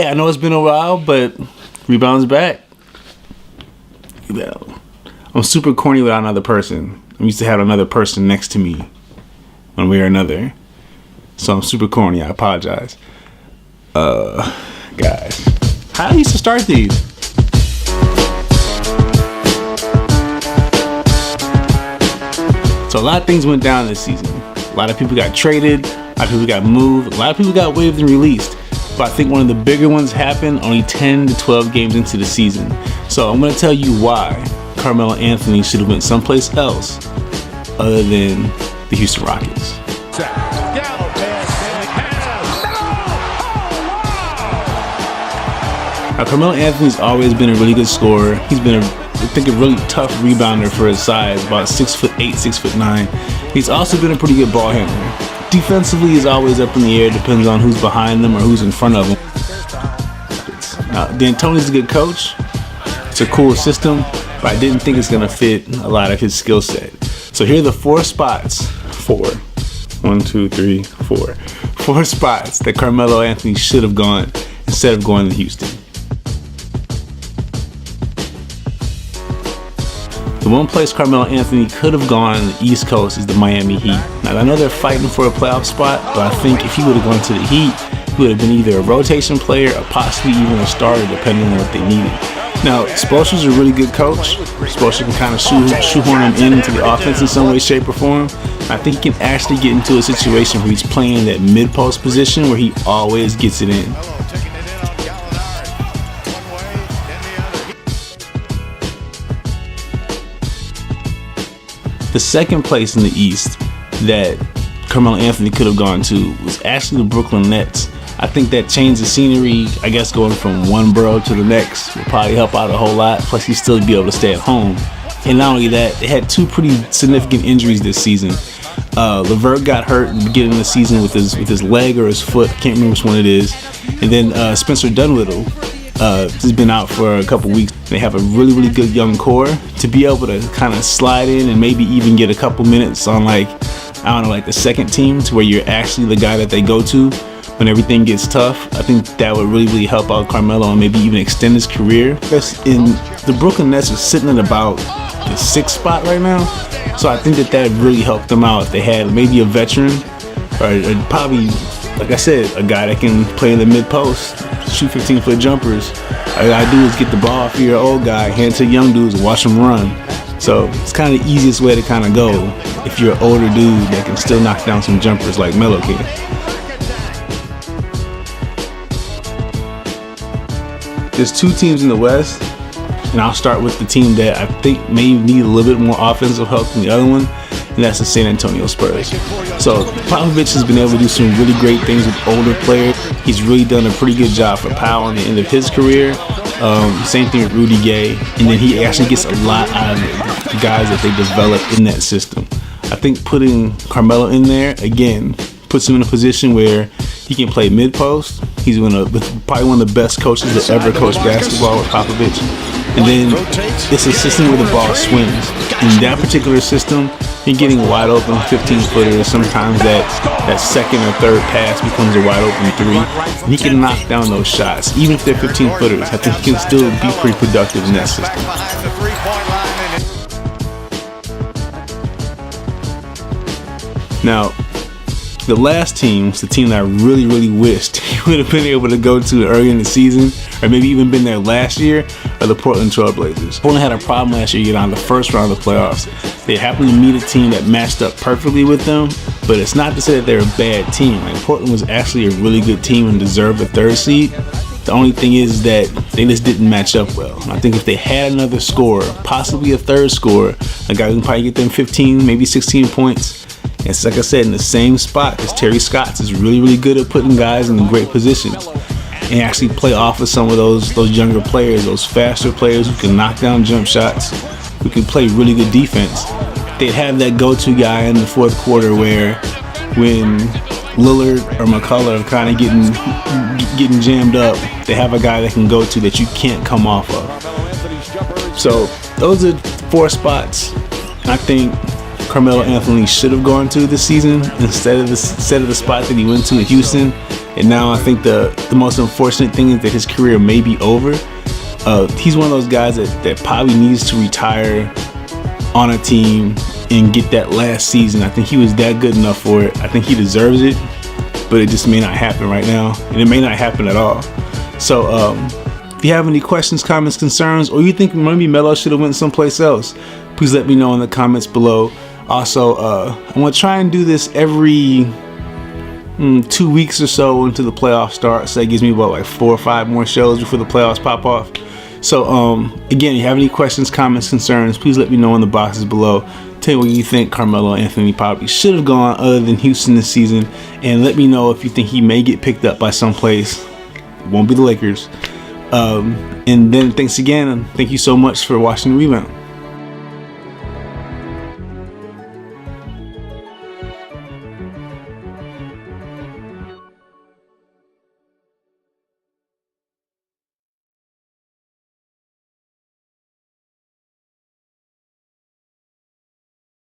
Hey, I know it's been a while, but Rebound's back. I'm super corny without another person. I'm used to have another person next to me one way or another. So I'm super corny. I apologize. Guys, how I used to start these. So a lot of things went down this season. A lot of people got traded. A lot of people got moved. A lot of people got waived and released. But I think one of the bigger ones happened only 10 to 12 games into the season. So I'm going to tell you why Carmelo Anthony should have went someplace else other than the Houston Rockets. Now, Carmelo Anthony's always been a really good scorer. He's been a really tough rebounder for his size, about 6'8", 6'9". He's also been a pretty good ball handler. Defensively, he's always up in the air, depends on who's behind them or who's in front of them. Now, D'Antoni's a good coach. It's a cool system, but I didn't think it's going to fit a lot of his skill set. So here are the four spots that Carmelo Anthony should have gone instead of going to Houston. The one place Carmelo Anthony could have gone on the East Coast is the Miami Heat. Now, I know they're fighting for a playoff spot, but I think if he would have gone to the Heat, he would have been either a rotation player or possibly even a starter, depending on what they needed. Now, Spoelstra's a really good coach. Spoelstra can kind of shoehorn him into the offense in some way, shape, or form. I think he can actually get into a situation where he's playing in that mid-post position where he always gets it in. The second place in the East that Carmelo Anthony could have gone to was actually the Brooklyn Nets. I think that change of scenery, I guess going from one borough to the next, will probably help out a whole lot. Plus, he'd still be able to stay at home. And not only that, they had two pretty significant injuries this season. LeVert got hurt at the beginning of the season with his leg or his foot. I can't remember which one it is. And then Spencer Dinwiddie has been out for a couple weeks. They have a really, really good young core. To be able to kind of slide in and maybe even get a couple minutes on like the second team to where you're actually the guy that they go to when everything gets tough. I think that would really, really help out Carmelo and maybe even extend his career. The Brooklyn Nets are sitting at about the 6th spot right now. So I think that would really help them out if they had maybe a veteran or probably, like I said, a guy that can play in the mid-post, shoot 15-foot jumpers. All you gotta do is get the ball for your old guy, hand it to young dudes, and watch them run. So it's kind of the easiest way to kind of go if you're an older dude that can still knock down some jumpers like Melo can. There's two teams in the West, and I'll start with the team that I think may need a little bit more offensive help than the other one, and that's the San Antonio Spurs. So Popovich has been able to do some really great things with older players. He's really done a pretty good job for Powell on the end of his career. Same thing with Rudy Gay, and then he actually gets a lot out of the guys that they develop in that system. I think putting Carmelo in there, again, puts him in a position where he can play mid-post. He's probably one of the best coaches that ever coached basketball with Popovich. And then it's a system where the ball swings. In that particular system, you're getting wide open 15-footers. Sometimes that second or third pass becomes a wide open three. And he can knock down those shots. Even if they're 15-footers, I think he can still be pretty productive in that system. Now, the last team was the team that I really, really wished he would have been able to go to early in the season, or maybe even been there last year, are the Portland Trail Blazers. Portland had a problem last year getting on the first round of the playoffs. They happened to meet a team that matched up perfectly with them, but it's not to say that they're a bad team. Like, Portland was actually a really good team and deserved a third seed. The only thing is that they just didn't match up well. I think if they had another scorer, possibly a third scorer, a guy who can probably get them 15, maybe 16 points, and it's like I said, in the same spot, because Terry Stotts is really, really good at putting guys in great positions and actually play off of some of those younger players, those faster players who can knock down jump shots, who can play really good defense. They'd have that go-to guy in the fourth quarter where when Lillard or McCullough are kind of getting jammed up, they have a guy that can go to that you can't come off of. So those are 4 spots I think Carmelo Anthony should have gone to this season instead of the spot that he went to in Houston. And now I think the most unfortunate thing is that his career may be over. He's one of those guys that probably needs to retire on a team and get that last season. I think he was that good enough for it. I think he deserves it, but it just may not happen right now, and it may not happen at all. So if you have any questions, comments, concerns, or you think maybe Melo should have went someplace else, please let me know in the comments below. Also, I'm going to try and do this every 2 weeks or so until the playoffs start. So that gives me about like 4 or 5 more shows before the playoffs pop off. So again, if you have any questions, comments, concerns, please let me know in the boxes below. Tell me what you think Carmelo Anthony probably should have gone other than Houston this season, and let me know if you think he may get picked up by someplace. It won't be the Lakers. And then thanks again, and thank you so much for watching the Rebound.